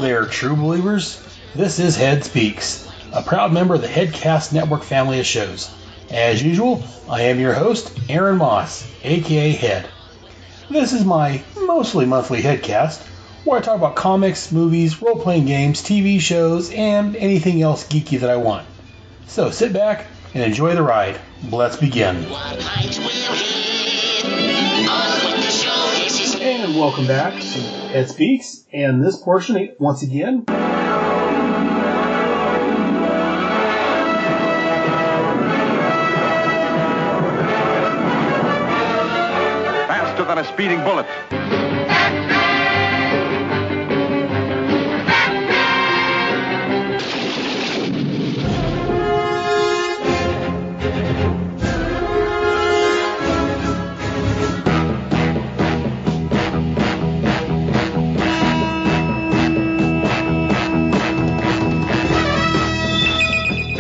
there, true believers. This is Head Speaks, a proud member of the Headcast Network family of shows. As usual, I am your host, Aaron Moss, aka Head. This is my mostly monthly Headcast, where I talk about comics, movies, role-playing games, TV shows, and anything else geeky that I want. So sit back and enjoy the ride. Let's begin. And welcome back to Head Speaks, and this portion, once again, faster than a speeding bullet.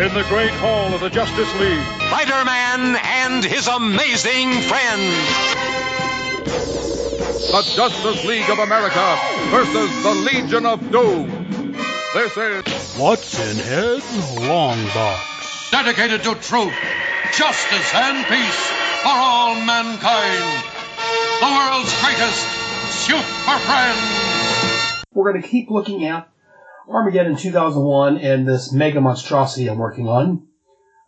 In the great hall of the Justice League, Spider-Man and his amazing friends. The Justice League of America versus the Legion of Doom. This is What's in Head's Long Box. Dedicated to truth, justice, and peace for all mankind. The world's greatest super friends. we're going to keep looking at Armageddon 2001 and this mega monstrosity I'm working on.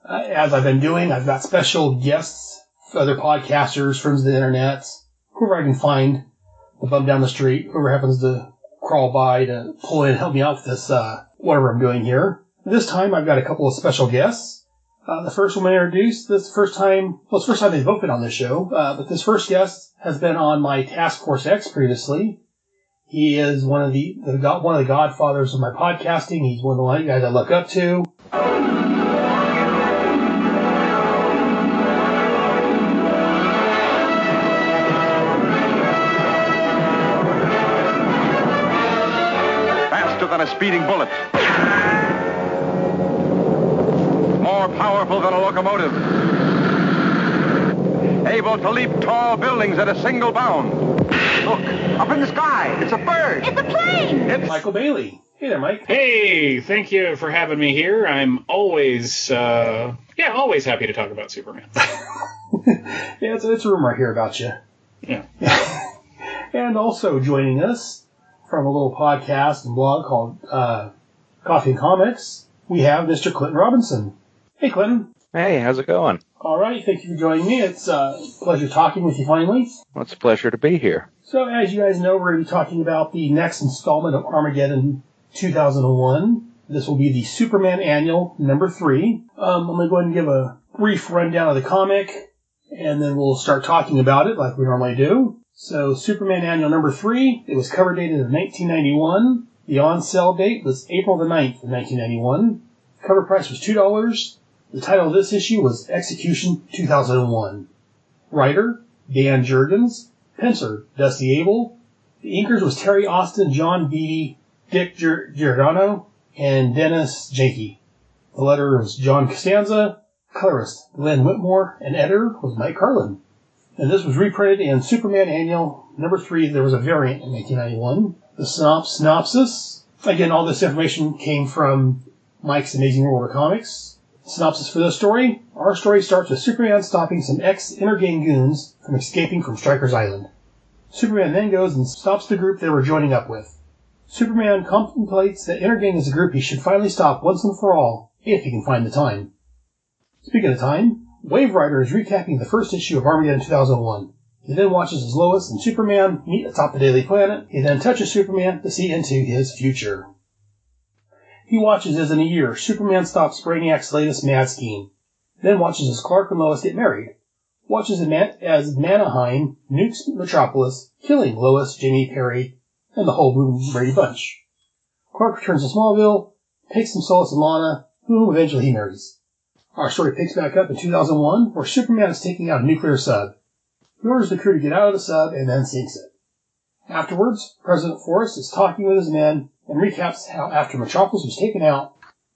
As I've been doing, I've got special guests, other podcasters, friends of the internet, whoever I can find to bum down the street, whoever happens to crawl by to pull in and help me out with this, whatever I'm doing here. This time I've got a couple of special guests. The first one I introduced, it's the first time they've both been on this show, but this first guest has been on my Task Force X previously. He is one of the godfathers of my podcasting. He's one of the guys I look up to. Faster than a speeding bullet. More powerful than a locomotive. Able to leap tall buildings at a single bound. Look, up in the sky. It's a bird. It's a plane. It's Michael Bailey. Hey there, Mike. Hey, thank you for having me here. I'm always happy to talk about Superman. Yeah, it's a rumor I hear about you. Yeah. And also joining us from a little podcast and blog called Coffee and Comics, we have Mr. Clinton Robinson. Hey, Clinton. Hey, how's it going? All right, thank you for joining me. It's a pleasure talking with you finally. Well, it's a pleasure to be here. So, as you guys know, we're going to be talking about the next installment of Armageddon 2001. This will be the Superman Annual number 3. I'm going to go ahead and give a brief rundown of the comic, and then we'll start talking about it like we normally do. So, Superman Annual number 3, it was cover dated in 1991. The on-sale date was April the 9th of 1991. Cover price was $2. The title of this issue was Execution 2001. Writer, Dan Jurgens. Penciler, Dusty Abel. The inkers was Terry Austin, John Beattie, Dick Giordano, and Dennis Janke. The letterer was John Costanza. Colorist, Glenn Whitmore. And editor was Mike Carlin. And this was reprinted in Superman Annual number 3. There was a variant in 1991. The synopsis. Again, all this information came from Mike's Amazing World of Comics. Synopsis for this story. Our story starts with Superman stopping some ex-Intergang goons from escaping from Stryker's Island. Superman then goes and stops the group they were joining up with. Superman contemplates that Intergang is a group he should finally stop once and for all, if he can find the time. Speaking of time, Waverider is recapping the first issue of Armageddon 2001. He then watches as Lois and Superman meet atop the Daily Planet. He then touches Superman to see into his future. He watches as in a year, Superman stops Brainiac's latest mad scheme. Then watches as Clark and Lois get married. Watches as Manaheim nukes Metropolis, killing Lois, Jimmy, Perry, and the whole Boom Brady bunch. Clark returns to Smallville, takes some solace in Lana, whom eventually he marries. Our story picks back up in 2001, where Superman is taking out a nuclear sub. He orders the crew to get out of the sub and then sinks it. Afterwards, President Forrest is talking with his men and recaps how after Metropolis was taken out,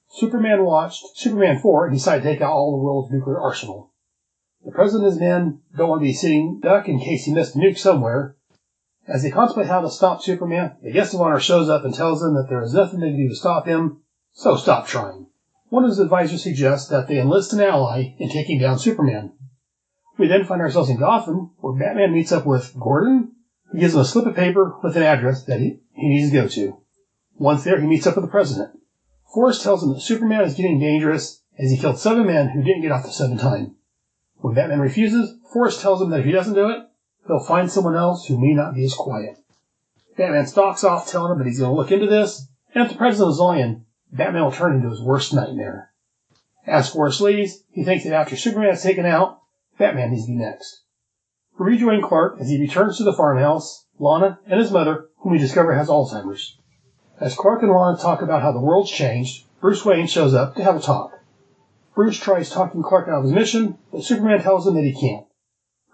Superman watched Superman 4 and decided to take out all the world's nuclear arsenal. The President and his men don't want to be sitting duck in case he missed a nuke somewhere, As they contemplate how to stop Superman, the guest of honor shows up and tells them that there is nothing they can do to stop him, so stop trying. One of his advisors suggests that they enlist an ally in taking down Superman. We then find ourselves in Gotham, where Batman meets up with Gordon, who gives him a slip of paper with an address that he needs to go to. Once there, he meets up with the president. Forrest tells him that Superman is getting dangerous, as he killed 7 men who didn't get off the 7th time. When Batman refuses, Forrest tells him that if he doesn't do it, he'll find someone else who may not be as quiet. Batman stalks off, telling him that he's going to look into this, and if the president is lying, Batman will turn into his worst nightmare. As Forrest leaves, he thinks that after Superman is taken out, Batman needs to be next. We rejoin Clark as he returns to the farmhouse, Lana, and his mother, whom we discover has Alzheimer's. As Clark and Lana talk about how the world's changed, Bruce Wayne shows up to have a talk. Bruce tries talking Clark out of his mission, but Superman tells him that he can't.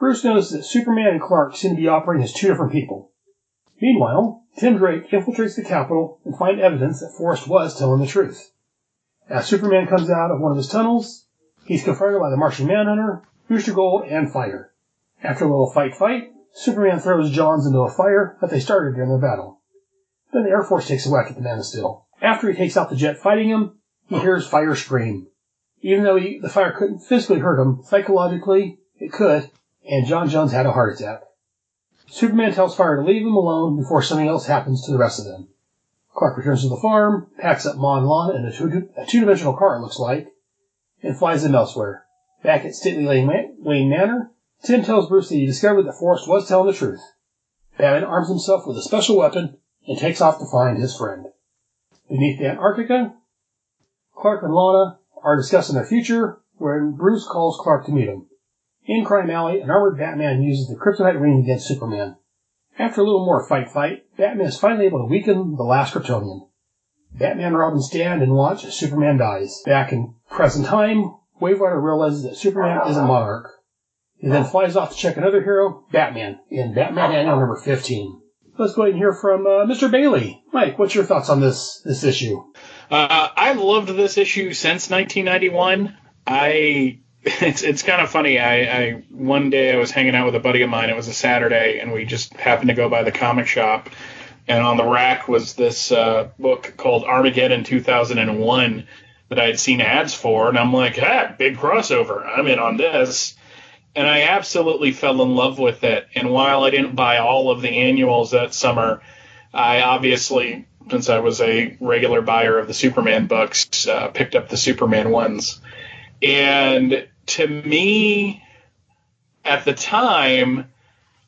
Bruce notices that Superman and Clark seem to be operating as 2 different people. Meanwhile, Tim Drake infiltrates the Capitol and finds evidence that Forrest was telling the truth. As Superman comes out of one of his tunnels, he's confronted by the Martian Manhunter, Booster Gold, and Fire. After a little fight, Superman throws Johns into a fire that they started during their battle. Then the Air Force takes a whack at the Man of Steel. After he takes out the jet fighting him, he hears Fire scream. Even though the fire couldn't physically hurt him, psychologically, it could, and John Jones had a heart attack. Superman tells Fire to leave him alone before something else happens to the rest of them. Clark returns to the farm, packs up Ma and Lana in a two-dimensional car, it looks like, and flies them elsewhere. Back at stately Wayne Manor, Tim tells Bruce that he discovered that Forrest was telling the truth. Batman arms himself with a special weapon and takes off to find his friend. Beneath Antarctica, Clark and Lana are discussing their future when Bruce calls Clark to meet him. In Crime Alley, an armored Batman uses the kryptonite ring against Superman. After a little more fight, Batman is finally able to weaken the last Kryptonian. Batman and Robin stand and watch as Superman dies. Back in present time, Waverider realizes that Superman isn't Monarch. He then flies off to check another hero, Batman, in Batman Annual number 15. Let's go ahead and hear from Mr. Bailey. Mike, what's your thoughts on this issue? I've loved this issue since 1991. It's kind of funny. One day I was hanging out with a buddy of mine. It was a Saturday, and we just happened to go by the comic shop. And on the rack was this book called Armageddon 2001 that I had seen ads for. And I'm like, big crossover. I'm in on this. And I absolutely fell in love with it. And while I didn't buy all of the annuals that summer, I obviously, since I was a regular buyer of the Superman books, picked up the Superman ones. And to me, at the time,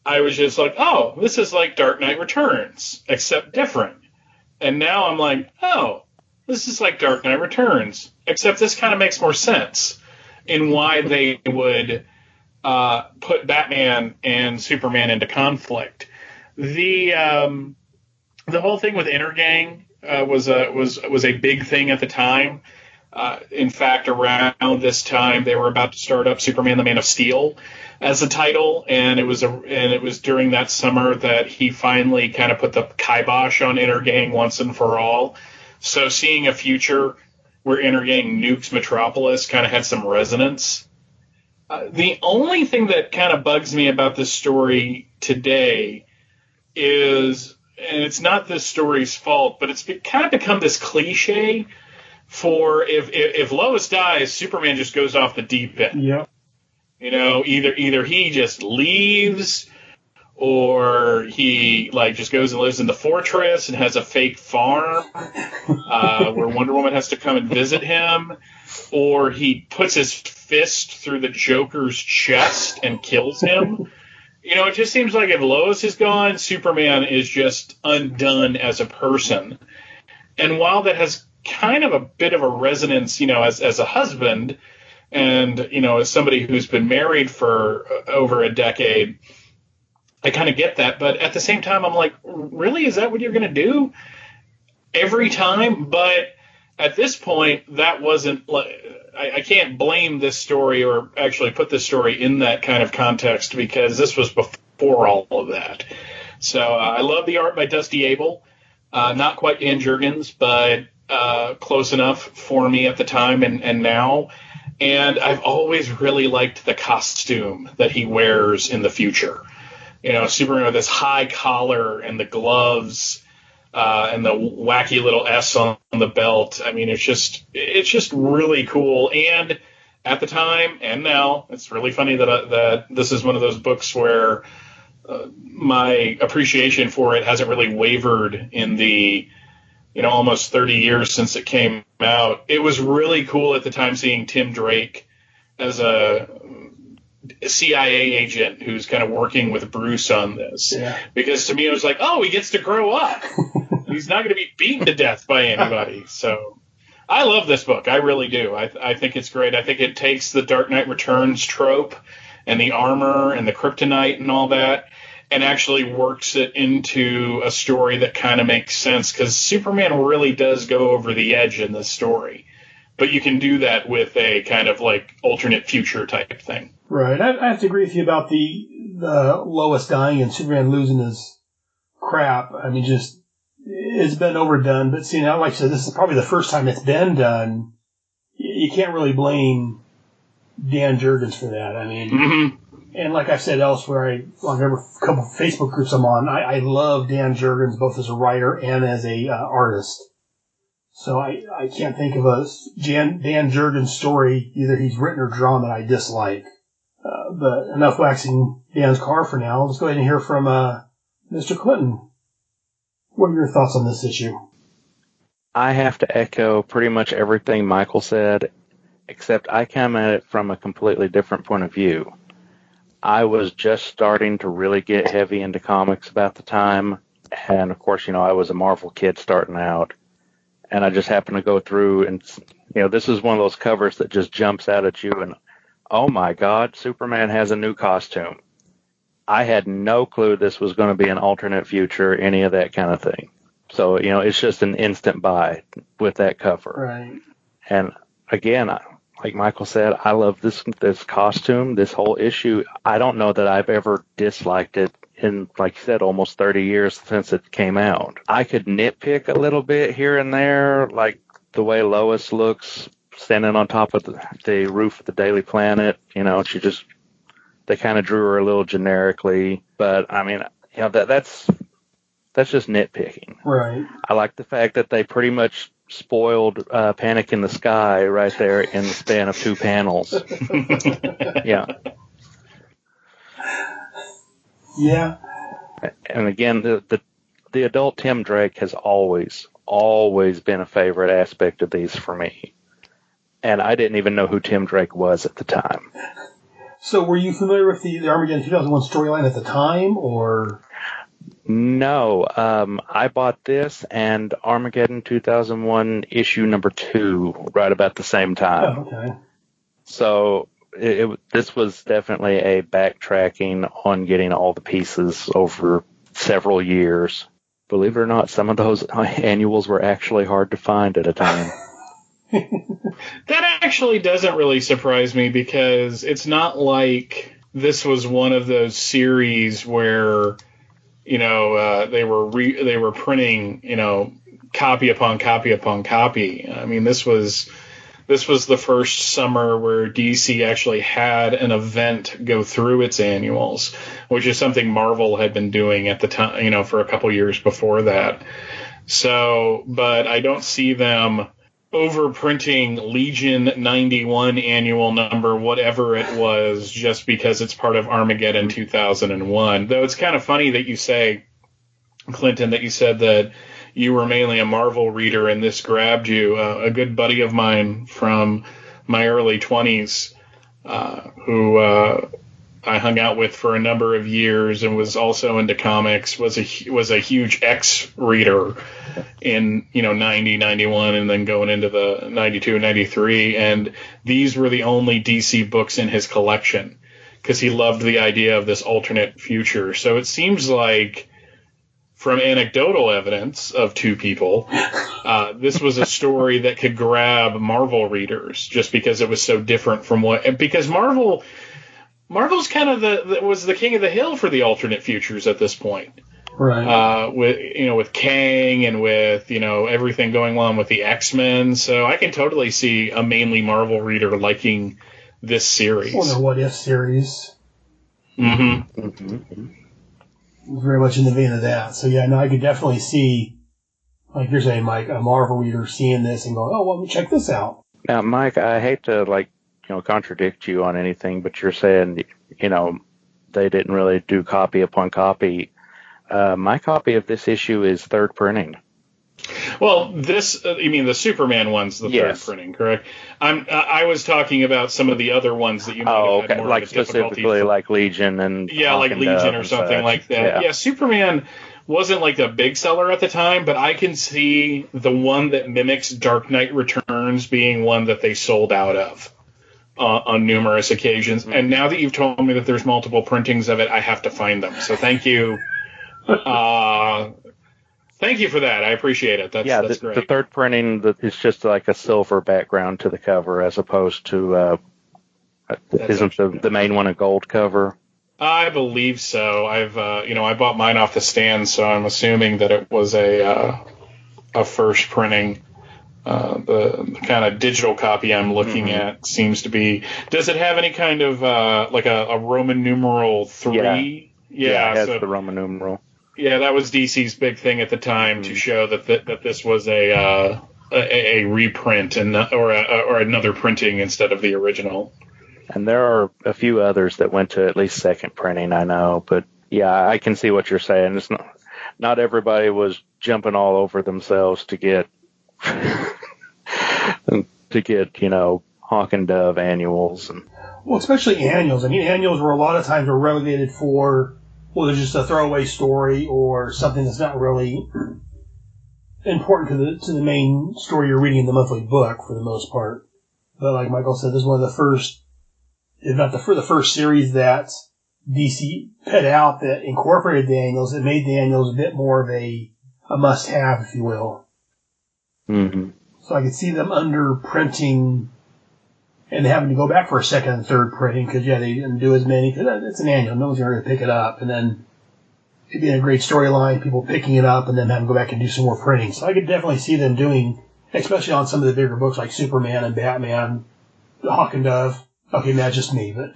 I was just like, oh, this is like Dark Knight Returns, except different. And now I'm like, oh, this is like Dark Knight Returns, except this kind of makes more sense in why they would put Batman and Superman into conflict. The whole thing with Intergang was a big thing at the time. In fact, around this time, they were about to start up Superman: The Man of Steel as a title, and it was during that summer that he finally kind of put the kibosh on Intergang once and for all. So seeing a future where Intergang nukes Metropolis kind of had some resonance. The only thing that kind of bugs me about this story today is, and it's not this story's fault, but it's kind of become this cliche for if Lois dies, Superman just goes off the deep end. Yep. You know, either he just leaves, or he just goes and lives in the fortress and has a fake farm where Wonder Woman has to come and visit him, or he puts his fist through the Joker's chest and kills him. You know, it just seems like if Lois is gone, Superman is just undone as a person. And while that has kind of a bit of a resonance, you know, as a husband and, you know, as somebody who's been married for over a decade, I kind of get that. But at the same time, I'm like, really? Is that what you're going to do every time? But at this point, that wasn't like, I can't blame this story or actually put this story in that kind of context because this was before all of that. So I love the art by Dusty Abel. Not quite Dan Jurgens, but close enough for me at the time and now. And I've always really liked the costume that he wears in the future. Superman with this high collar and the gloves and the wacky little S on the belt. I mean, it's just really cool. And at the time and now, it's really funny that this is one of those books where my appreciation for it hasn't really wavered in the almost 30 years since it came out. It was really cool at the time seeing Tim Drake as a CIA agent who's kind of working with Bruce on this. Yeah. Because to me, it was like, oh, he gets to grow up. He's not going to be beaten to death by anybody. So I love this book. I really do. I think it's great. I think it takes the Dark Knight Returns trope and the armor and the kryptonite and all that and actually works it into a story that kind of makes sense, because Superman really does go over the edge in this story. But you can do that with a kind of like alternate future type thing. Right. I have to agree with you about the Lois dying and Superman losing his crap. I mean, just, it's been overdone. But see, now, like I said, this is probably the first time it's been done. You can't really blame Dan Jurgens for that. I mean, and like I've said elsewhere, on every couple of Facebook groups I'm on, I love Dan Jurgens both as a writer and as a artist. So I can't think of a Dan Jurgens story, either he's written or drawn, that I dislike. But enough waxing Dan's car for now. Let's go ahead and hear from Mr. Clinton. What are your thoughts on this issue? I have to echo pretty much everything Michael said, except I come at it from a completely different point of view. I was just starting to really get heavy into comics about the time, and of course, I was a Marvel kid starting out, and I just happened to go through, and this is one of those covers that just jumps out at you, and oh my God, Superman has a new costume. I had no clue this was going to be an alternate future, any of that kind of thing. So, it's just an instant buy with that cover. Right. And again, like Michael said, I love this costume, this whole issue. I don't know that I've ever disliked it in, like you said, almost 30 years since it came out. I could nitpick a little bit here and there, like the way Lois looks standing on top of the roof of the Daily Planet. They kind of drew her a little generically, but I mean, that's just nitpicking. Right. I like the fact that they pretty much spoiled Panic in the Sky right there in the span of 2 panels. Yeah. Yeah. And again, the adult Tim Drake has always been a favorite aspect of these for me. And I didn't even know who Tim Drake was at the time. So were you familiar with the Armageddon 2001 storyline at the time, or? No. I bought this and Armageddon 2001 issue number 2 right about the same time. Oh, okay. So this was definitely a backtracking on getting all the pieces over several years. Believe it or not, some of those annuals were actually hard to find at a time. That actually doesn't really surprise me, because it's not like this was one of those series where they were printing copy upon copy upon copy. I mean, this was the first summer where DC actually had an event go through its annuals, which is something Marvel had been doing at the time, for a couple years before that. So, but I don't see them overprinting Legion 91 annual number, whatever it was, just because it's part of Armageddon 2001. Though it's kind of funny that you say, Clinton, that you said that you were mainly a Marvel reader and this grabbed you. A good buddy of mine from my early 20s, who I hung out with for a number of years and was also into comics, was a huge X reader in 90, 91, and then going into the 92 and 93. And these were the only DC books in his collection because he loved the idea of this alternate future. So it seems like, from anecdotal evidence of 2 people, this was a story that could grab Marvel readers just because it was so different from because Marvel's kind of was the king of the hill for the alternate futures at this point. Right. With Kang and with, everything going on with the X-Men. So I can totally see a mainly Marvel reader liking this series. Or the What If series. Mm-hmm. very much in the vein of that. So yeah, no, I could definitely see, like you're saying, Mike, a Marvel reader seeing this and going, oh, well, let me check this out. Now, Mike, I hate to contradict you on anything, but you're saying, they didn't really do copy upon copy. My copy of this issue is third printing. Well, you mean the Superman one's the third printing, correct? I was talking about some of the other ones that you might have had more like of a difficulty specifically like Legion and like Legion or something like that. Yeah, Superman wasn't like a big seller at the time, but I can see the one that mimics Dark Knight Returns being one that they sold out of on numerous occasions. Mm-hmm. And now that you've told me that there's multiple printings of it, I have to find them. So thank you. Thank you for that. I appreciate it. That's great. The third printing is just like a silver background to the cover, as opposed to isn't the main one a gold cover? I believe so. I bought mine off the stand, so I'm assuming that it was a first printing. The kind of digital copy I'm looking at seems to be. Does it have any kind of like a Roman numeral 3? Yeah, it has the Roman numeral. Yeah, that was DC's big thing at the time to show that this was a reprint or another printing instead of the original. And there are a few others that went to at least second printing, I know, but yeah, I can see what you're saying. It's not everybody was jumping all over themselves to get Hawk and Dove annuals Well, especially annuals. I mean, annuals were a lot of times relegated for. Well, there's just a throwaway story or something that's not really important to the main story you're reading in the monthly book for the most part. But like Michael said, this is one of the first, if not the first series that DC put out that incorporated the annuals. It made the annuals a bit more of a must-have, if you will. Mm-hmm. So I could see them under printing and having to go back for a second and third printing because, they didn't do as many because it's an annual. No one's going to pick it up. And then it'd be a great storyline, people picking it up and then having to go back and do some more printing. So I could definitely see them doing, especially on some of the bigger books like Superman and Batman, Hawk and Dove. Okay, that's just me, but...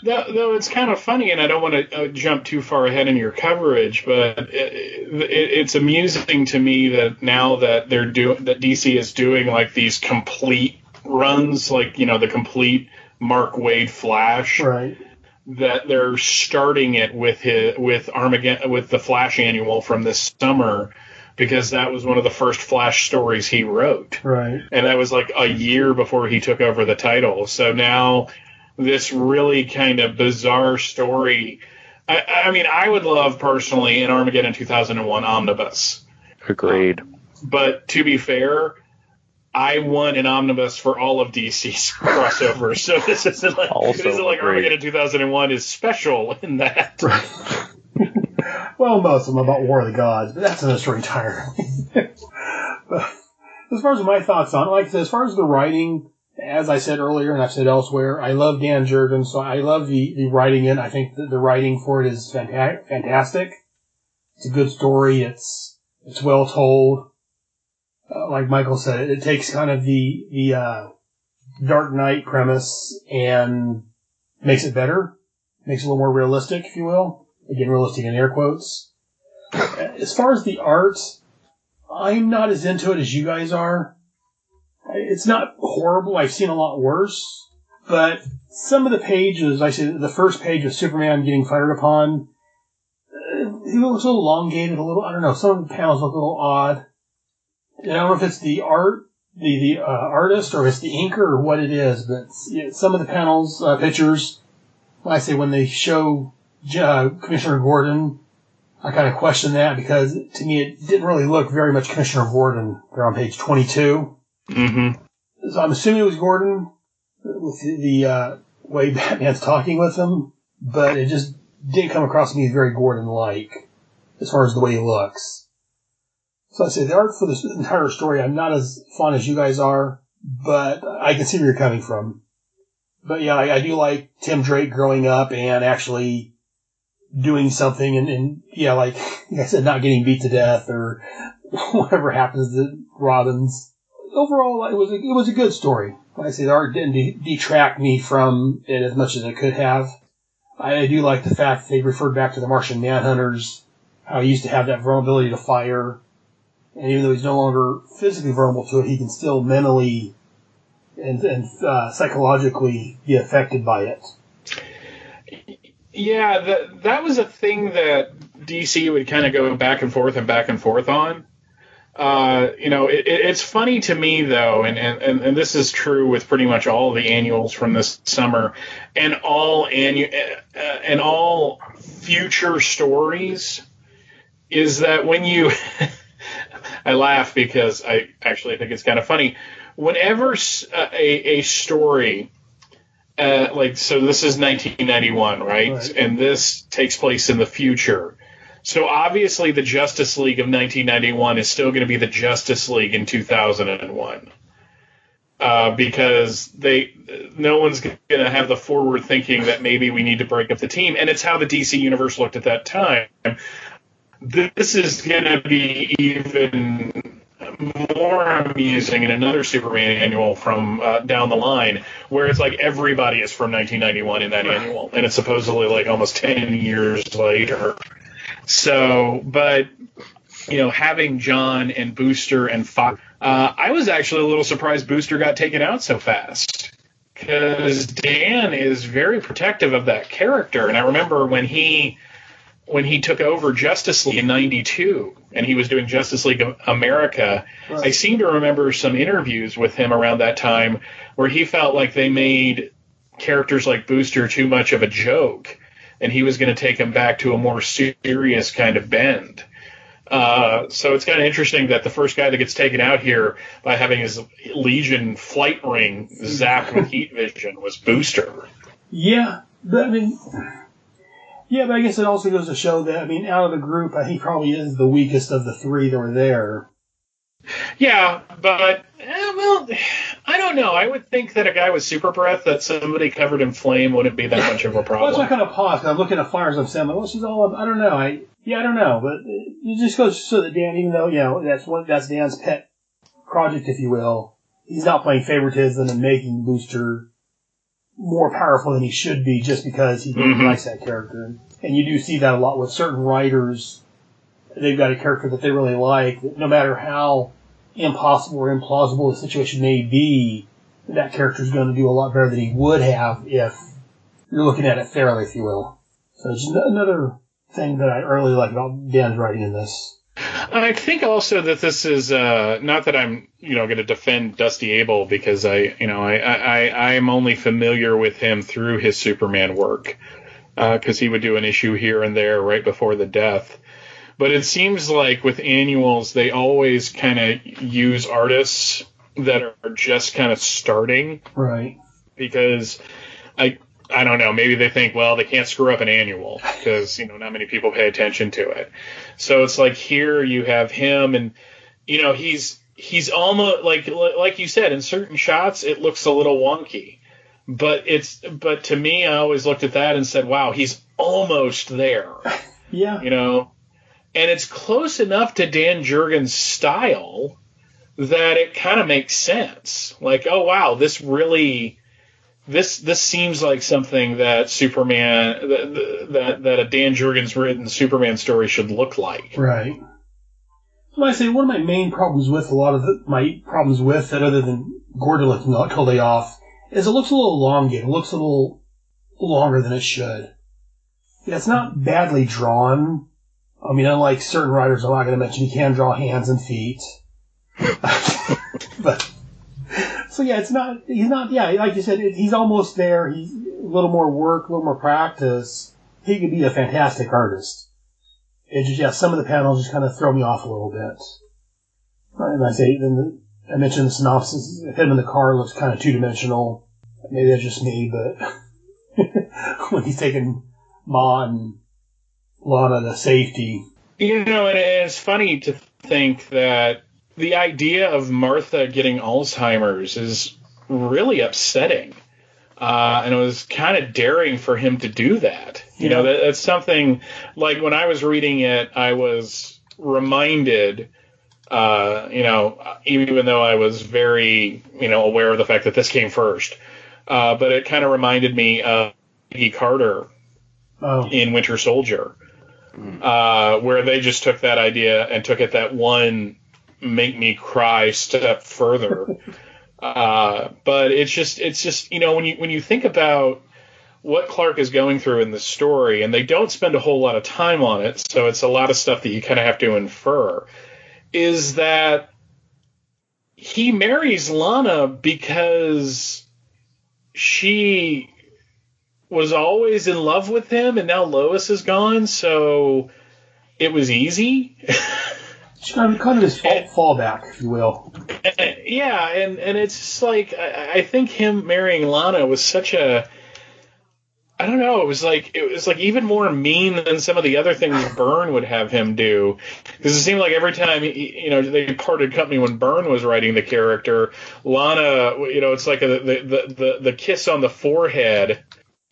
Though it's kind of funny, and I don't want to jump too far ahead in your coverage, but it's amusing to me that now that that DC is doing like these complete runs, like the complete Mark Waid Flash, right? That they're starting it with Armageddon, with the Flash annual from this summer. Because that was one of the first Flash stories he wrote. Right. And that was like a year before he took over the title. So now this really kind of bizarre story. I mean, I would love personally an Armageddon 2001 omnibus. Agreed. But to be fair, I want an omnibus for all of DC's crossovers. So this isn't like, Armageddon 2001 is special in that. Right. Well, most of them about War of the Gods, but that's another story entirely. But as far as my thoughts on it, like I said, as far as the writing, as I said earlier and I've said elsewhere, I love Dan Jurgens, so I love the writing in. I think that the writing for it is fantastic. It's a good story. It's well told. Like Michael said, it takes kind of the Dark Knight premise and makes it better, makes it a little more realistic, if you will. Again, realistic in air quotes. As far as the art, I'm not as into it as you guys are. It's not horrible. I've seen a lot worse. But some of the pages, I say the first page of Superman getting fired upon, it looks a little elongated, a little, I don't know, some of the panels look a little odd. And I don't know if it's the art, the artist, or if it's the inker, or what it is, but some of the panels, pictures, I say when they show Commissioner Gordon, I kind of question that because to me it didn't really look very much Commissioner Gordon. They're on page 22. Mm-hmm. So I'm assuming it was Gordon with the way Batman's talking with him, but it just didn't come across to me as very Gordon-like as far as the way he looks. So I say the art for this entire story, I'm not as fond as you guys are, but I can see where you're coming from. But yeah, I do like Tim Drake growing up and actually doing something and like I said, not getting beat to death or whatever happens to Robins. Overall, it was a good story. Like I say, the art didn't detract me from it as much as it could have. I do like the fact that they referred back to the Martian Manhunters, how he used to have that vulnerability to fire, and even though he's no longer physically vulnerable to it, he can still mentally and psychologically be affected by it. Yeah, that was a thing that DC would kind of go back and forth on. It's funny to me, though, and this is true with pretty much all the annuals from this summer, and all future stories, is that when you, I laugh because I actually think it's kind of funny. Whenever a story, so this is 1991, right? And this takes place in the future. So obviously the Justice League of 1991 is still going to be the Justice League in 2001. Because no one's going to have the forward thinking that maybe we need to break up the team. And it's how the DC Universe looked at that time. This is going to be even more amusing in another Superman annual from down the line, where it's like everybody is from 1991 in that annual. And it's supposedly like almost 10 years later. So, but, having John and Booster and Fox, I was actually a little surprised Booster got taken out so fast, because Dan is very protective of that character. And I remember when he took over Justice League in 92 and he was doing Justice League of America, right. I seem to remember some interviews with him around that time where he felt like they made characters like Booster too much of a joke, and he was going to take him back to a more serious kind of bend. So it's kind of interesting that the first guy that gets taken out here by having his Legion flight ring zapped with heat vision was Booster. Yeah, but I guess it also goes to show that, out of the group, he probably is the weakest of the three that were there. Yeah, but, I don't know. I would think that a guy with super breath, that somebody covered in flame wouldn't be that much of a problem. Well, that's why I kind of paused. I'm looking at fires. I'm saying, well, this is all, I don't know. I don't know. But it just goes so that Dan, even though, that's Dan's pet project, if you will, he's not playing favoritism and making Booster more powerful than he should be just because he really likes that character. And you do see that a lot with certain writers. They've got a character that they really like, that no matter how impossible or implausible the situation may be, that character's going to do a lot better than he would have if you're looking at it fairly, if you will. So it's another thing that I really like about Dan's writing in this. I think also that this is not that I'm going to defend Dusty Abel, because I'm only familiar with him through his Superman work, because he would do an issue here and there right before the death. But it seems like with annuals, they always kind of use artists that are just kind of starting. Right. Because I don't know, maybe they think, well, they can't screw up an annual because, not many people pay attention to it. So it's like here you have him, and, he's almost like you said, in certain shots, it looks a little wonky. But to me, I always looked at that and said, wow, he's almost there. Yeah. And it's close enough to Dan Jurgens' style that it kind of makes sense. Like, oh, wow, this seems like something that Superman, that a Dan Jurgens written Superman story should look like. Right. Well, I say one of my main problems with that, other than Gordon looking totally off, is it looks a little elongated. It looks a little longer than it should. Yeah, it's not badly drawn. Unlike certain writers I'm not going to mention, he can draw hands and feet. But, so yeah, he's not, like you said, he's almost there. He's a little more work, a little more practice. He could be a fantastic artist. It just, some of the panels just kind of throw me off a little bit. And I mentioned the synopsis, him in the car looks kind of two-dimensional. Maybe that's just me, but when he's taking Ma and Lana to safety. And it's funny to think that the idea of Martha getting Alzheimer's is really upsetting. And it was kind of daring for him to do that. That's something, like when I was reading it, I was reminded, even though I was very, aware of the fact that this came first, but it kind of reminded me of Peggy Carter in Winter Soldier, where they just took that idea and took it that one make me cry step further. But it's just when you think about what Clark is going through in the story, and they don't spend a whole lot of time on it, so it's a lot of stuff that you kind of have to infer, is that he marries Lana because she was always in love with him, and now Lois is gone, so it was easy. It's kind of his fallback, if you will. Yeah, and it's just like, I think him marrying Lana was such a, I don't know, it was like even more mean than some of the other things Byrne would have him do. Because it seemed like every time they parted company when Byrne was writing the character, Lana, it's like the kiss on the forehead,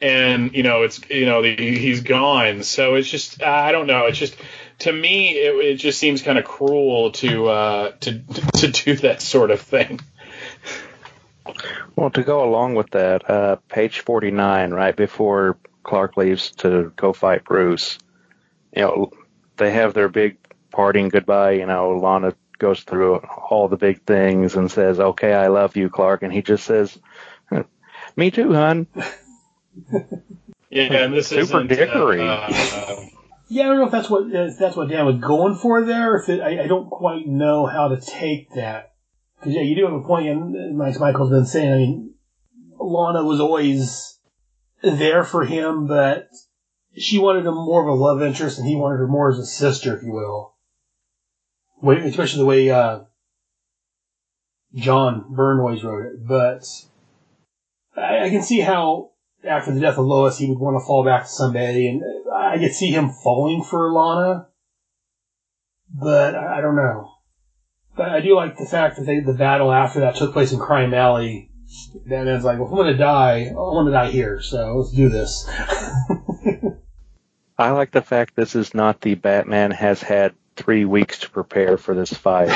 and he's gone. So it's just, I don't know. It's just, to me, it just seems kind of cruel to do that sort of thing. Well, to go along with that, page 49, right before Clark leaves to go fight Bruce, they have their big parting goodbye. Lana goes through all the big things and says, "Okay, I love you, Clark," and he just says, "Me too, hon." Yeah, and this is super dickery. Yeah, I don't know if that's what Dan was going for there. I don't quite know how to take that. Because, you do have a point, and Michael's been saying, Lana was always there for him, but she wanted him more of a love interest, and he wanted her more as a sister, if you will. Especially the way John Byrne always wrote it. But I can see how, after the death of Lois, he would want to fall back to somebody, and I could see him falling for Lana, but I don't know. But I do like the fact that the battle after that took place in Crime Alley. Batman's like, well, if I'm going to die, I want to die here, so let's do this. I like the fact this is not the Batman has had 3 weeks to prepare for this fight.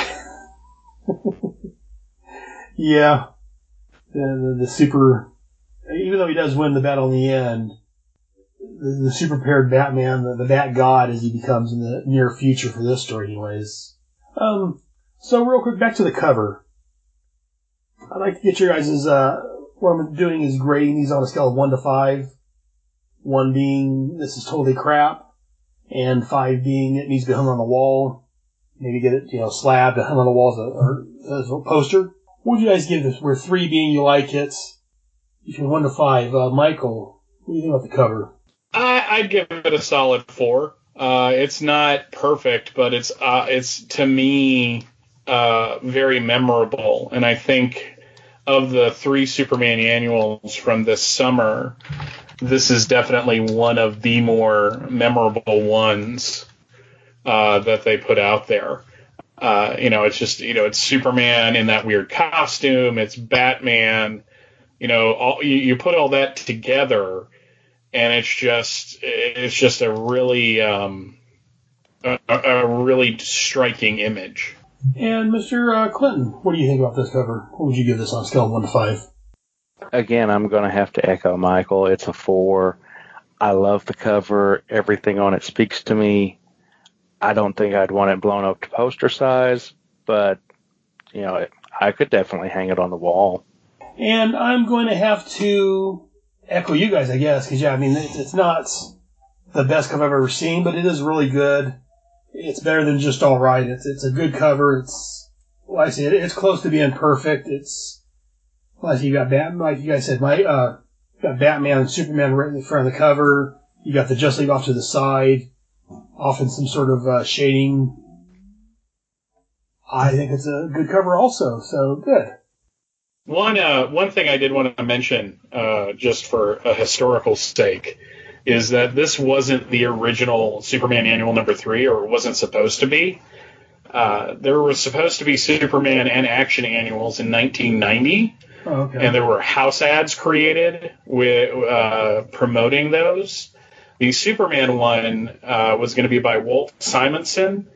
Yeah. The super... Even though he does win the battle in the end, the super prepared Batman, the Bat God as he becomes in the near future for this story anyways. So real quick, back to the cover. I'd like to get your guys' what I'm doing is grading these on a scale of 1 to 5. 1 being, this is totally crap, and 5 being, it needs to be hung on the wall. Maybe get it, slabbed and hung on the wall as a poster. What would you guys give this? Where 3 being you like it, between 1 to 5. Michael, what do you think about the cover? I'd give it a solid 4. It's not perfect, but it's to me very memorable. And I think of the 3 Superman annuals from this summer, this is definitely one of the more memorable ones that they put out there. It's just, it's Superman in that weird costume. It's Batman. You put all that together, and it's just a really striking image. And Mr. Clinton, what do you think about this cover? What would you give this on a scale of 1 to 5? Again, I'm going to have to echo Michael. It's a 4. I love the cover. Everything on it speaks to me. I don't think I'd want it blown up to poster size, but, I could definitely hang it on the wall. And I'm going to have to echo you guys, I guess, because, it's not the best cover I've ever seen, but it is really good. It's better than just all right. It's a good cover. It's close to being perfect. It's, like you got Batman, like you guys said, you got Batman and Superman right in the front of the cover. You got the Justice League off to the side, often some sort of shading. I think it's a good cover also, so good. One thing I did want to mention, just for a historical sake, is that this wasn't the original Superman Annual number 3, or it wasn't supposed to be. There was supposed to be Superman and Action Annuals in 1990, and there were house ads created with promoting those. The Superman one was going to be by Walt Simonson,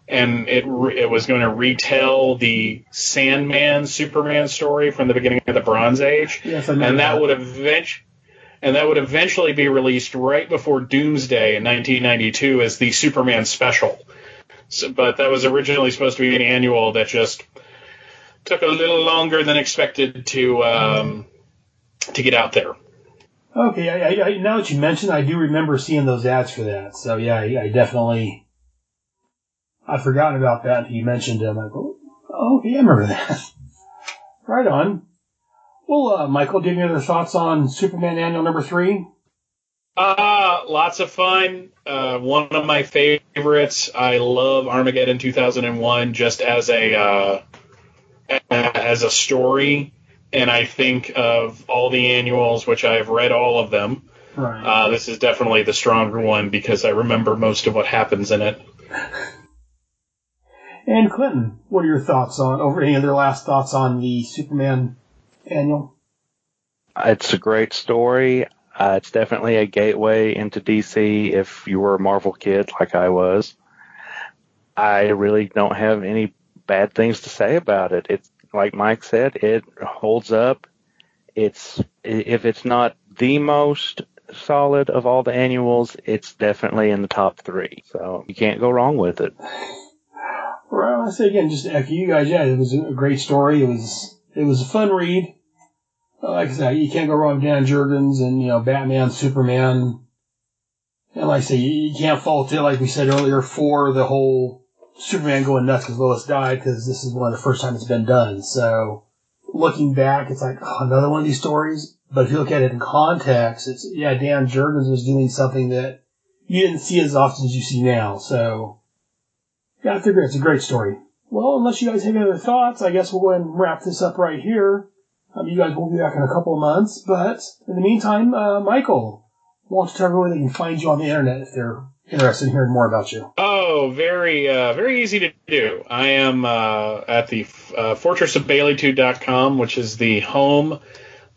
and it was going to retell the Sandman Superman story from the beginning of the Bronze Age, yes, and that would eventually. and that would eventually be released right before Doomsday in 1992 as the Superman special. But that was originally supposed to be an annual that just took a little longer than expected to get out there. Okay, I now that you mentioned, I do remember seeing those ads for that. So yeah, I definitely, I'd forgotten about that until you mentioned them. I go, oh, okay, I remember that. Right on. Well, Michael, do you have any other thoughts on Superman Annual number 3? Lots of fun. One of my favorites. I love Armageddon 2001 just as a story. And I think of all the annuals, which I've read all of them. Right. This is definitely the stronger one because I remember most of what happens in it. And Clinton, what are your thoughts on, any other last thoughts on the Superman Annual? It's a great story. It's definitely a gateway into DC if you were a Marvel kid like I was. I really don't have any bad things to say about it. It's like Mike said, it holds up. If it's not the most solid of all the annuals, it's definitely in the top 3. So you can't go wrong with it. Well, I say again, just to echo you guys, yeah, it was a great story. It was a fun read. Like I said, you can't go wrong with Dan Jurgens and, Batman, Superman. And like I say, you can't fault it, like we said earlier, for the whole Superman going nuts because Lois died, because this is one of the first time it's been done. So looking back, it's like, another one of these stories. But if you look at it in context, Dan Jurgens was doing something that you didn't see as often as you see now. So yeah, I figure it's a great story. Well, unless you guys have any other thoughts, I guess we'll go ahead and wrap this up right here. You guys will be back in a couple of months, but in the meantime, Michael, why don't you tell everyone they can find you on the internet if they're interested in hearing more about you? Oh, very easy to do. I am at the fortressofbaileytude.com, which is the home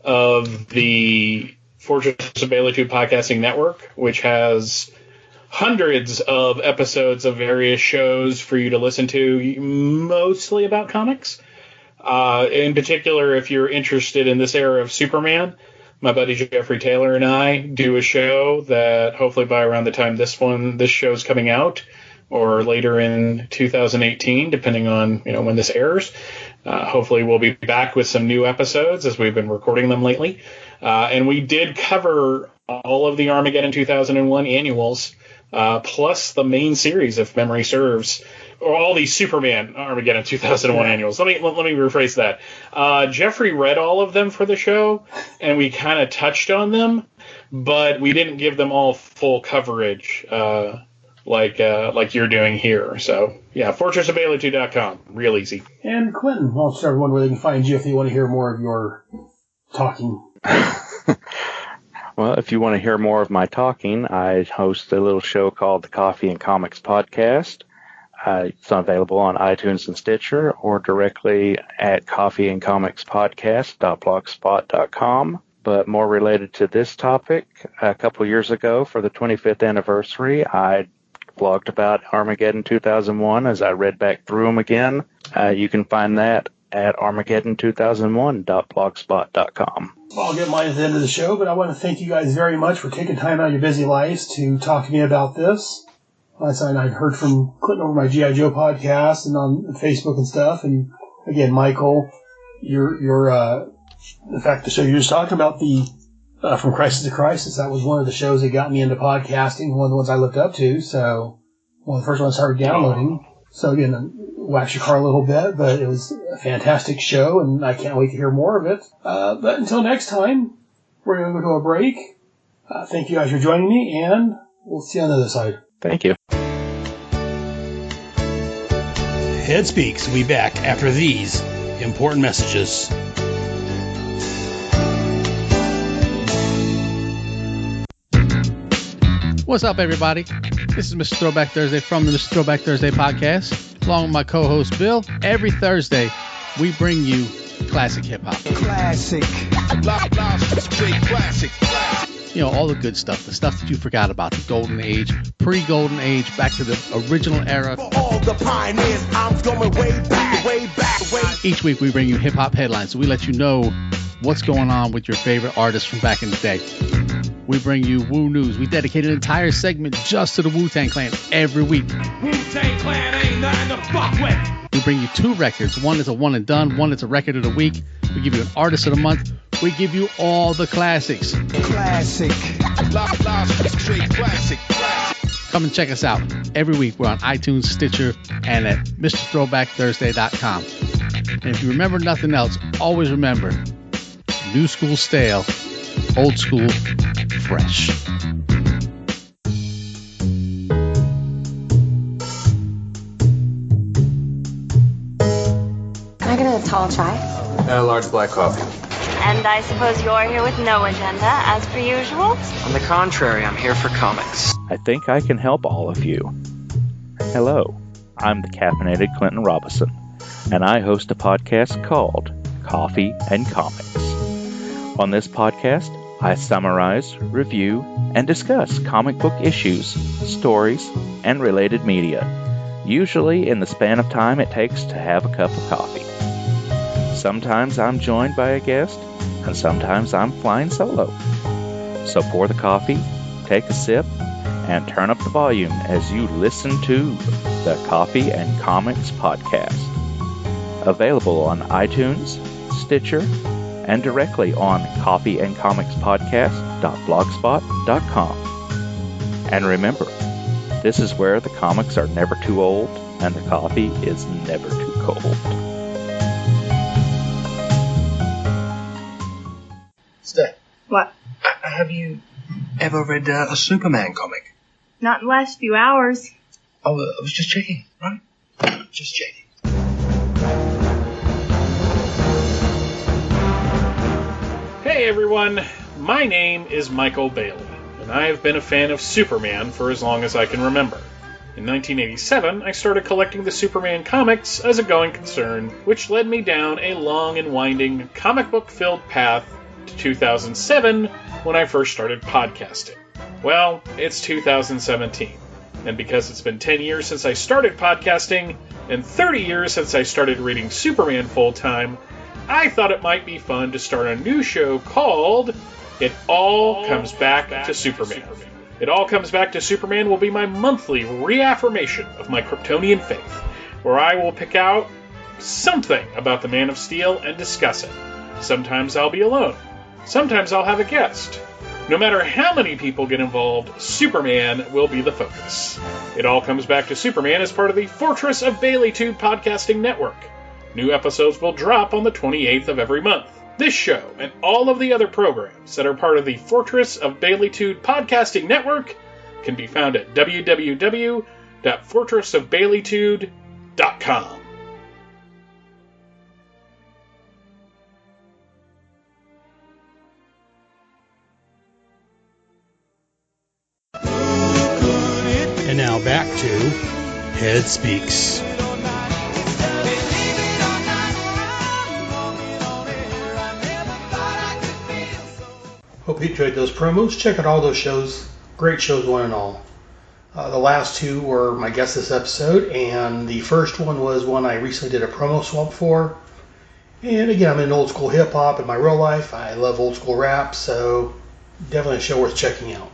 of the Fortress of Baileytude podcasting network, which has hundreds of episodes of various shows for you to listen to, mostly about comics. In particular, if you're interested in this era of Superman, my buddy Jeffrey Taylor and I do a show that hopefully by around the time this show's coming out, or later in 2018, depending on when this airs, hopefully we'll be back with some new episodes as we've been recording them lately. And we did cover all of the Armageddon 2001 annuals, plus the main series, if memory serves. Or all these Superman Armageddon 2001 annuals. Let me rephrase that. Jeffrey read all of them for the show, and we kind of touched on them, but we didn't give them all full coverage like you're doing here. So yeah, fortressofbaileytude.com, real easy. And Clinton, I'll tell everyone where they can find you if they want to hear more of your talking. Well, if you want to hear more of my talking, I host a little show called the Coffee and Comics Podcast. It's available on iTunes and Stitcher, or directly at coffeeandcomicspodcast.blogspot.com. But more related to this topic, a couple years ago for the 25th anniversary, I blogged about Armageddon 2001 as I read back through them again. You can find that at armageddon2001.blogspot.com. Well, I'll get mine at the end of the show, but I want to thank you guys very much for taking time out of your busy lives to talk to me about this. Last night I heard from Clinton over my G.I. Joe podcast and on Facebook and stuff. And again, Michael, the fact the show you were just talking about, the From Crisis to Crisis, that was one of the shows that got me into podcasting, one of the ones I looked up to. So one of the first ones I started downloading. So again, wax your car a little bit, but it was a fantastic show, and I can't wait to hear more of it. But until next time, we're going to go to a break. Thank you guys for joining me, and we'll see you on the other side. Thank you. Head Speaks will be back after these important messages. What's up, everybody? This is Mr. Throwback Thursday from the Mr. Throwback Thursday podcast, along with my co-host Bill. Every Thursday, we bring you classic hip-hop. Classic. All the good stuff, the stuff that you forgot about, the golden age, pre-golden age, back to the original era. For all the pioneers, I'm going way back. Each week we bring you hip-hop headlines, so we let you know what's going on with your favorite artists from back in the day. We bring you Wu News. We dedicate an entire segment just to the Wu-Tang Clan every week. Wu-Tang Clan ain't nothing to fuck with. We bring you 2 records. One is a one and done. One is a record of the week. We give you an artist of the month. We give you all the classics. Classic. Straight classic. Come and check us out. Every week we're on iTunes, Stitcher, and at MrThrowbackThursday.com. And if you remember nothing else, always remember, new school stale, old school fresh. Can I get a tall chai? A large black coffee. And I suppose you're here with no agenda, as per usual? On the contrary, I'm here for comics. I think I can help all of you. Hello, I'm the caffeinated Clinton Robinson, and I host a podcast called Coffee and Comics. On this podcast, I summarize, review, and discuss comic book issues, stories, and related media, usually in the span of time it takes to have a cup of coffee. Sometimes I'm joined by a guest, and sometimes I'm flying solo. So pour the coffee, take a sip, and turn up the volume as you listen to the Coffee and Comics Podcast. Available on iTunes, Stitcher, and directly on coffeeandcomicspodcast.blogspot.com. And remember, this is where the comics are never too old and the coffee is never too cold. Steph. What? Have you ever read a Superman comic? Not in the last few hours. Oh, I was just checking, right? Just checking. Hey everyone, my name is Michael Bailey, and I have been a fan of Superman for as long as I can remember. In 1987, I started collecting the Superman comics as a going concern, which led me down a long and winding comic book-filled path to 2007 when I first started podcasting. Well, it's 2017, and because it's been 10 years since I started podcasting, and 30 years since I started reading Superman full-time, I thought it might be fun to start a new show called It All Comes Back to Superman. It All Comes Back to Superman will be my monthly reaffirmation of my Kryptonian faith, where I will pick out something about the Man of Steel and discuss it. Sometimes I'll be alone. Sometimes I'll have a guest. No matter how many people get involved, Superman will be the focus. It All Comes Back to Superman is part of the Fortress of Baileytude podcasting network. New episodes will drop on the 28th of every month. This show and all of the other programs that are part of the Fortress of Baileytude podcasting network can be found at www.fortressofbaileytude.com. And now back to Head Speaks. Hope you enjoyed those promos. Check out all those shows. Great shows, one and all. The last 2 were my guests this episode, and the first one was one I recently did a promo swap for. And again, I'm in old school hip hop in my real life. I love old school rap, so definitely a show worth checking out.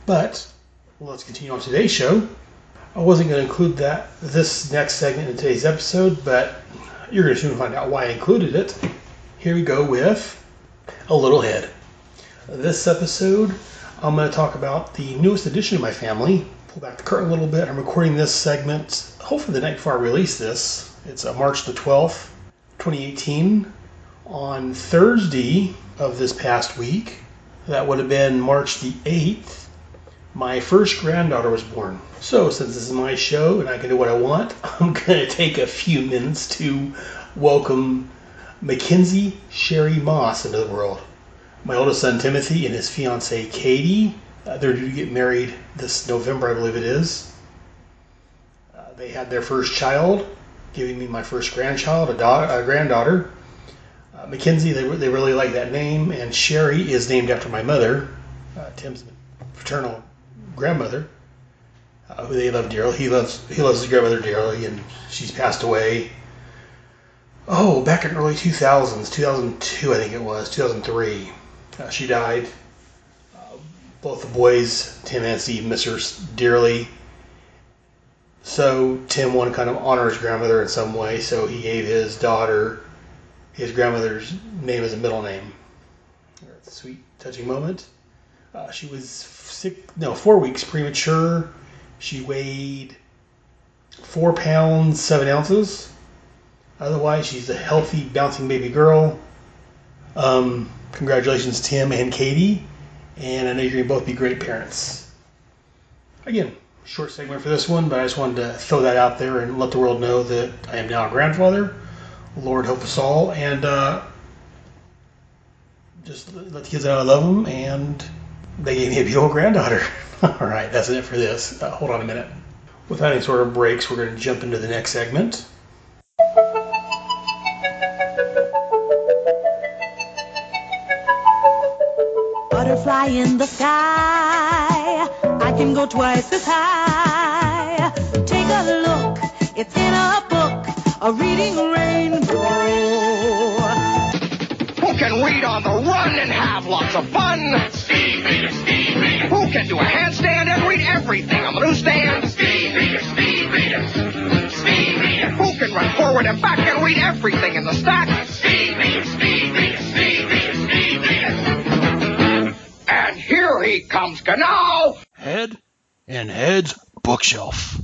But let's continue on today's show. I wasn't going to include this next segment in today's episode, but you're going to soon find out why I included it. Here we go with A Little Head. This episode, I'm going to talk about the newest addition to my family. Pull back the curtain a little bit. I'm recording this segment hopefully the night before I release this. It's March the 12th, 2018. On Thursday of this past week, that would have been March the 8th, my first granddaughter was born. So since this is my show and I can do what I want, I'm going to take a few minutes to welcome Mackenzie Sherry Moss into the world. My oldest son Timothy and his fiancée Katie, they're due to get married this November, I believe it is. They had their first child, giving me my first grandchild, a granddaughter. Mackenzie, they really like that name, and Sherry is named after my mother, Tim's paternal grandmother, who they love dearly. He loves his grandmother dearly, and she's passed away. Oh, back in early 2000s, 2002 I think it was, 2003. She died. both the boys, Tim and Steve, miss her dearly. So Tim wanted to kind of honor his grandmother in some way, so he gave his daughter his grandmother's name as a middle name. That's a sweet, touching moment. She was 4 weeks premature. She weighed 4 pounds, 7 ounces. Otherwise, she's a healthy, bouncing baby girl. Congratulations, Tim and Katie. And I know you're going to both be great parents. Again, short segment for this one, but I just wanted to throw that out there and let the world know that I am now a grandfather. Lord help us all. And just let the kids know I love them. And they gave me a beautiful granddaughter. All right, that's it for this. Hold on a minute. Without any sort of breaks, we're going to jump into the next segment. Butterfly in the sky, I can go twice as high. Take a look, it's in a book, a reading rainbow. Who can read on the run and have lots of fun? Speed reader, speed reader. Who can do a handstand and read everything on the newsstand? Speed reader, speed reader, speed reader. Who can run forward and back and read everything in the stack? Speed reader, speed reader, speed reader, speed reader. And here he comes, Gano! Head and Head's Bookshelf.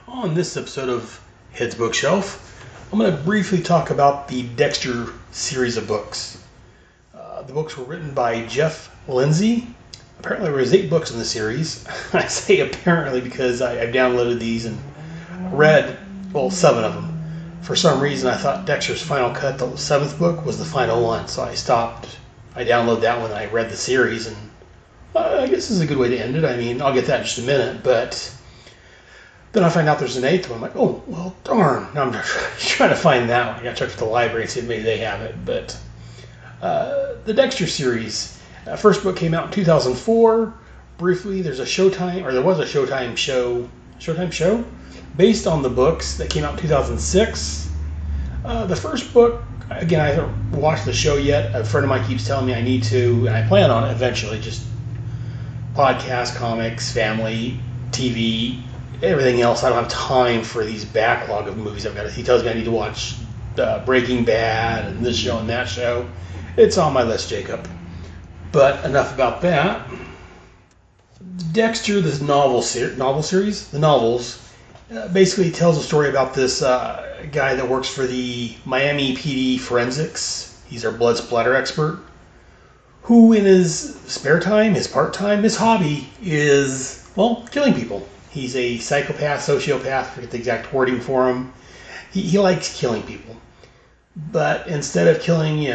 On this episode of Head's Bookshelf, I'm going to briefly talk about the Dexter series of books. The books were written by Jeff Lindsay. Apparently there was 8 books in the series. I say apparently because I've downloaded these and read, 7 of them. For some reason I thought Dexter's Final Cut, the 7th book, was the final one, so I stopped. I downloaded that one and I read the series, and I guess this is a good way to end it. I mean, I'll get that in just a minute, but then I find out there's an 8th one. I'm like, oh, well, darn. Now I'm trying to find that one. I got to check with the library and see if maybe they have it. But the Dexter series, first book came out in 2004. Briefly, there was a Showtime show based on the books that came out in 2006. The first book, again, I haven't watched the show yet. A friend of mine keeps telling me I need to, and I plan on it eventually. Just podcast, comics, family, TV, everything else. I don't have time for these backlog of movies I've got. He tells me I need to watch Breaking Bad and this show and that show. It's on my list, Jacob. But enough about that. Dexter, this novel series, the novels, basically tells a story about this guy that works for the Miami PD Forensics. He's our blood splatter expert, who in his spare time, his part-time, his hobby is, killing people. He's a psychopath, sociopath, I forget the exact wording for him. He likes killing people. But instead of killing,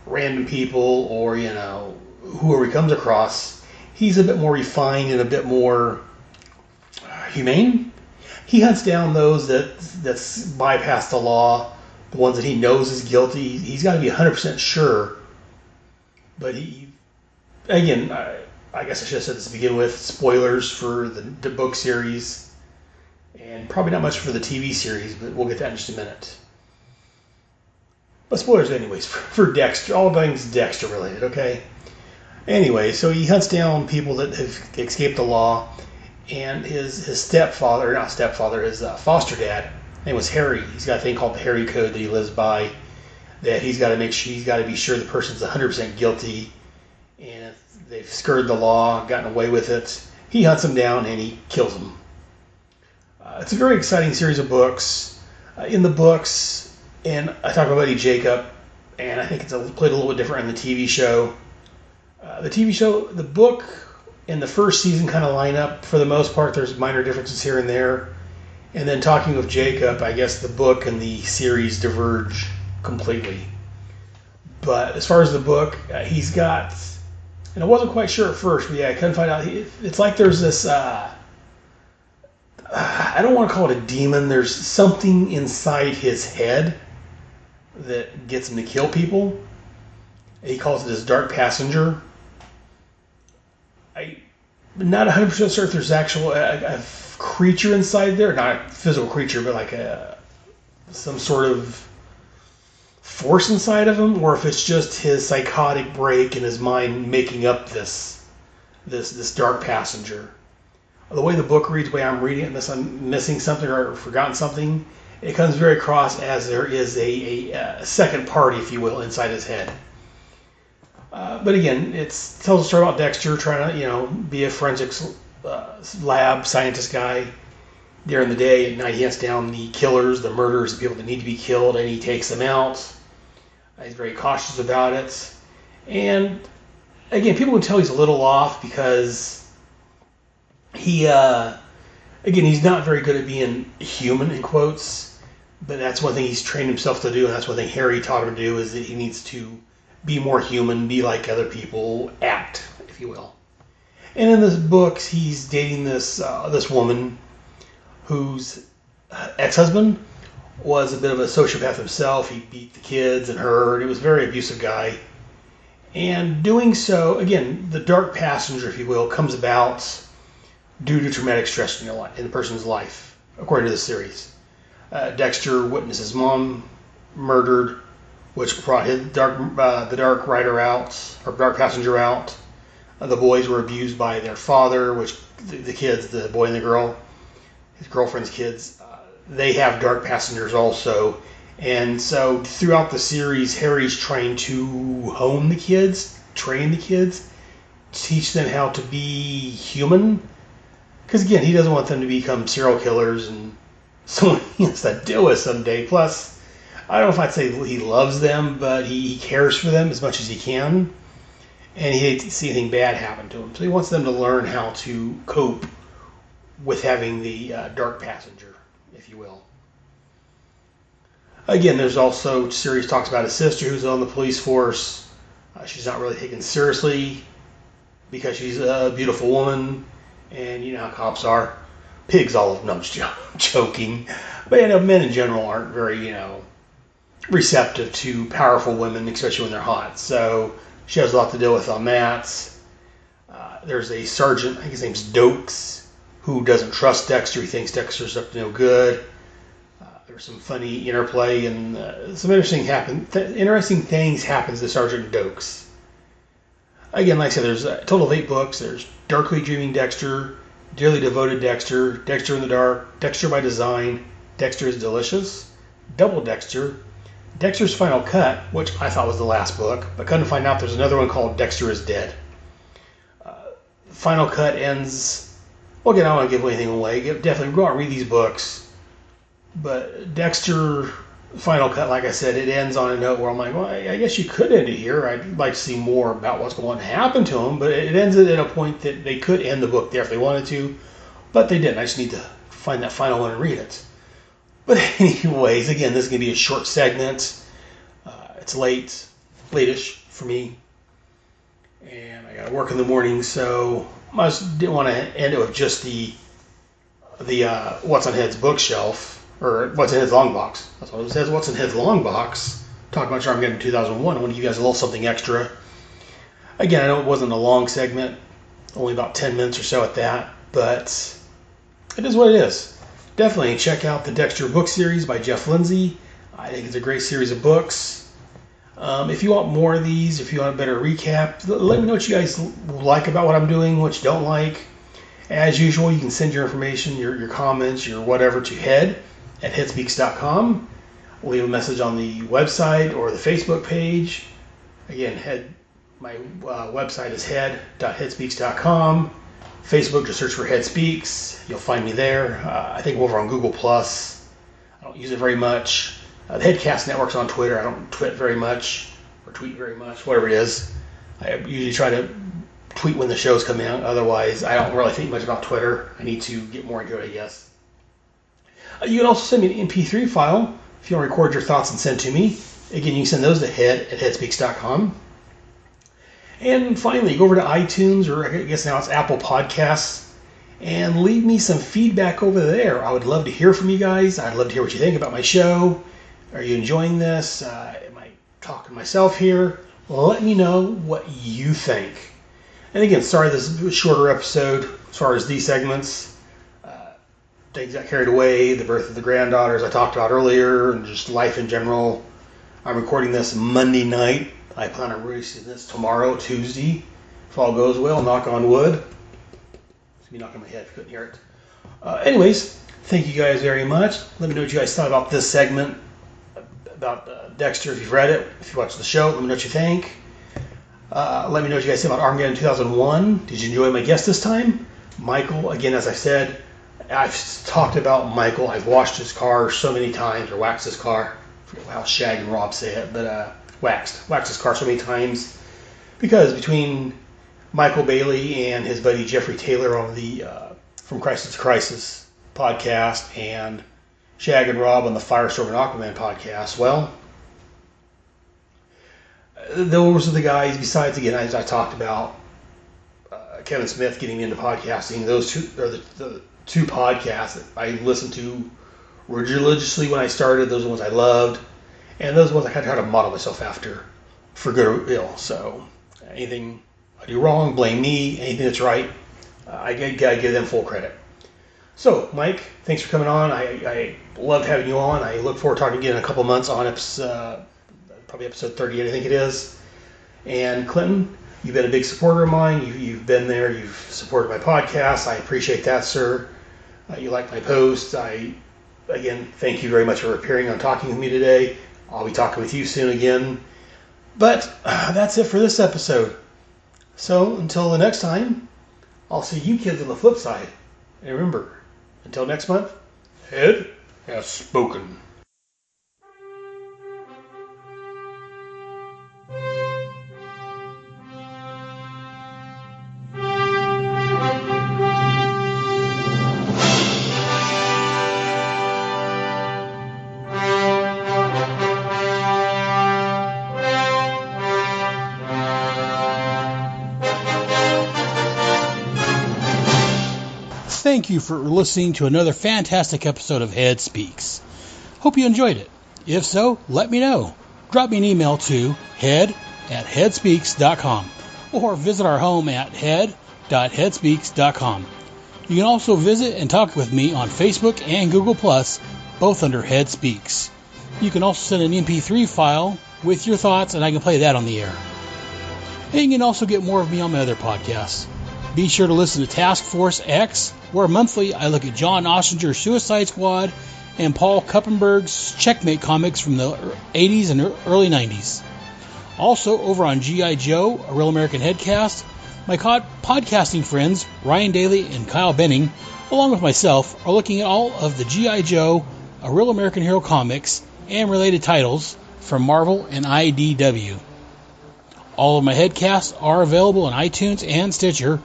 random people or, whoever he comes across, he's a bit more refined and a bit more humane. He hunts down those that's bypass the law, the ones that he knows is guilty. He's got to be 100% sure. But again, I guess I should have said this to begin with, spoilers for the book series, and probably not much for the TV series, but we'll get that in just a minute. But spoilers anyways, for Dexter, all things Dexter related, okay? Anyway, so he hunts down people that have escaped the law, and his foster dad, his name was Harry. He's got a thing called the Harry Code that he lives by, that he's got to be sure the person's 100% guilty, and if they've skirted the law, gotten away with it, he hunts them down and he kills them. It's a very exciting series of books. In the books, and I talked about my buddy Jacob, and I think it's played a little bit different in the TV show. The book and the first season kind of line up for the most part. There's minor differences here and there. And then talking with Jacob, I guess the book and the series diverge completely. But as far as the book, he's got, and I wasn't quite sure at first, but yeah, I couldn't find out. It's like there's this, I don't want to call it a demon. There's something inside his head that gets him to kill people. He calls it his dark passenger. I'm not 100% sure if there's actual a creature inside there, not a physical creature, but like some sort of force inside of him, or if it's just his psychotic break in his mind making up this this dark passenger. The way the book reads, the way I'm reading it, unless I'm missing something or forgotten something, it comes very across as there is a second party, if you will, inside his head. But again, it tells a story about Dexter trying to, be a forensics lab scientist guy. During the day, at night, he hunts down the killers, the murderers, the people that need to be killed, and he takes them out. He's very cautious about it. And again, people can tell he's a little off because he's not very good at being human, in quotes. But that's one thing he's trained himself to do, and that's one thing Harry taught him to do, is that he needs to be more human, be like other people, act, if you will. And in this book, he's dating this woman whose ex-husband was a bit of a sociopath himself. He beat the kids and her, and he was a very abusive guy. And doing so, again, the dark passenger, if you will, comes about due to traumatic stress in the person's life, according to the series. Dexter witnessed his mom murdered, which brought the dark rider out, or dark passenger out. The boys were abused by their father, which the kids, the boy and the girl, his girlfriend's kids, they have dark passengers also. And so throughout the series, Harry's trying to train the kids, teach them how to be human. Because again, he doesn't want them to become serial killers and someone he has to deal with someday. Plus, I don't know if I'd say he loves them, but he cares for them as much as he can. And he hates to see anything bad happen to them. So he wants them to learn how to cope with having the dark passenger, if you will. Again, there's also, the series talks about his sister who's on the police force. She's not really taken seriously because she's a beautiful woman, and you know how cops are. Pigs, all of them. No, I'm just joking. But men in general aren't very, receptive to powerful women, especially when they're hot. So she has a lot to deal with on that. There's a sergeant, I think his name's Dokes, who doesn't trust Dexter. He thinks Dexter's up to no good. There's some funny interplay and some interesting things happen to Sergeant Dokes. Again, like I said, there's a total of 8 books. There's Darkly Dreaming Dexter, Dearly Devoted Dexter, Dexter in the Dark, Dexter by Design, Dexter is Delicious, Double Dexter, Dexter's Final Cut, which I thought was the last book, but couldn't find out there's another one called Dexter is Dead. Final Cut ends... Well, again, I don't want to give anything away. Definitely go out and read these books. But Dexter Final Cut, like I said, it ends on a note where I'm like, well, I guess you could end it here. I'd like to see more about what's going to happen to him. But it ends at a point that they could end the book there if they wanted to. But they didn't. I just need to find that final one and read it. But anyways, again, this is going to be a short segment. It's late-ish for me. And I got to work in the morning, so I just didn't want to end it with just the What's on Head's bookshelf, or What's in Head's long box. That's what it says, What's in Head's long box. Talking about Armageddon 2001, I want to give you guys a little something extra. Again, I know it wasn't a long segment, only about 10 minutes or so at that, but it is what it is. Definitely check out the Dexter book series by Jeff Lindsay. I think it's a great series of books. If you want more of these, if you want a better recap, let me know what you guys like about what I'm doing, what you don't like. As usual, you can send your information, your comments, your whatever to head@headspeaks.com. Leave a message on the website or the Facebook page. Again, my website is head.headspeaks.com. Facebook, just search for Head Speaks. You'll find me there. I think over on Google+. I don't use it very much. The Headcast Network's on Twitter. I don't tweet very much, whatever it is. I usually try to tweet when the shows come out. Otherwise, I don't really think much about Twitter. I need to get more into it, I guess. You can also send me an MP3 file if you want to record your thoughts and send to me. Again, you can send those to head@headspeaks.com. And finally, go over to iTunes, or I guess now it's Apple Podcasts, and leave me some feedback over there. I would love to hear from you guys. I'd love to hear what you think about my show. Are you enjoying this? Am I talking to myself here? Let me know what you think. And again, sorry this is a shorter episode as far as these segments. Things got carried away, the birth of the granddaughters I talked about earlier, and just life in general. I'm recording this Monday night. I plan on releasing this tomorrow, Tuesday. if all goes well, knock on wood. It's me knocking my head if you couldn't hear it. Anyways, thank you guys very much. Let me know what you guys thought about this segment, about Dexter, if you've read it. If you watched the show, let me know what you think. Let me know what you guys think about Armageddon 2001. Did you enjoy my guest this time? Michael, again, as I said, I've talked about Michael. I've washed his car so many times, or waxed his car. I forget how Shag and Rob say it, but waxed his car so many times. Because between Michael Bailey and his buddy Jeffrey Taylor on the From Crisis to Crisis podcast, and Shag and Rob on the Firestorm and Aquaman podcast, well, those are the guys, besides, again, as I talked about, Kevin Smith getting me into podcasting. Those two are the two podcasts that I listened to religiously when I started. Those are the ones I loved, and those are the ones I kind of try to model myself after, for good or ill. So anything I do wrong, blame me. Anything that's right, I gotta give them full credit. So, Mike, thanks for coming on. I loved having you on. I look forward to talking again in a couple months on probably episode 38, I think it is. And Clinton, you've been a big supporter of mine. You've been there. You've supported my podcast. I appreciate that, sir. You like my posts. Again, thank you very much for appearing on Talking with me today. I'll be talking with you soon again. But that's it for this episode. So until the next time, I'll see you kids on the flip side. And remember, until next month, Head has spoken. Thank you for listening to another fantastic episode of Head Speaks. Hope you enjoyed it. If so, let me know. Drop me an email to head@headspeaks.com or visit our home at head.headspeaks.com. You can also visit and talk with me on Facebook and Google+, both under Head Speaks. You can also send an MP3 file with your thoughts, and I can play that on the air. And you can also get more of me on my other podcasts. Be sure to listen to Task Force X, where monthly I look at John Ossinger's Suicide Squad and Paul Kuppenberg's Checkmate comics from the 80s and early 90s. Also, over on G.I. Joe, a Real American Headcast, my podcasting friends Ryan Daly and Kyle Benning, along with myself, are looking at all of the G.I. Joe, a Real American Hero comics, and related titles from Marvel and IDW. All of my headcasts are available on iTunes and Stitcher,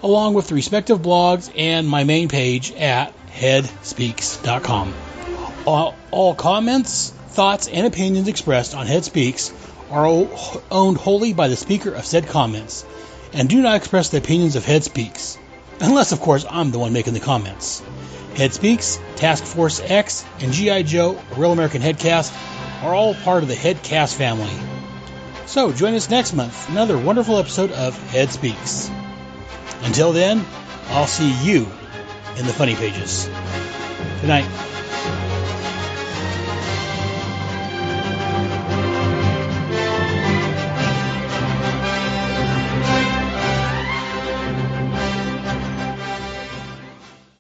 along with the respective blogs and my main page at headspeaks.com. All comments, thoughts, and opinions expressed on Head Speaks are owned wholly by the speaker of said comments, and do not express the opinions of Head Speaks, unless, of course, I'm the one making the comments. Head Speaks, Task Force X, and G.I. Joe, a Real American Headcast, are all part of the Headcast family. So join us next month for another wonderful episode of Head Speaks. Until then, I'll see you in the funny pages. Good night.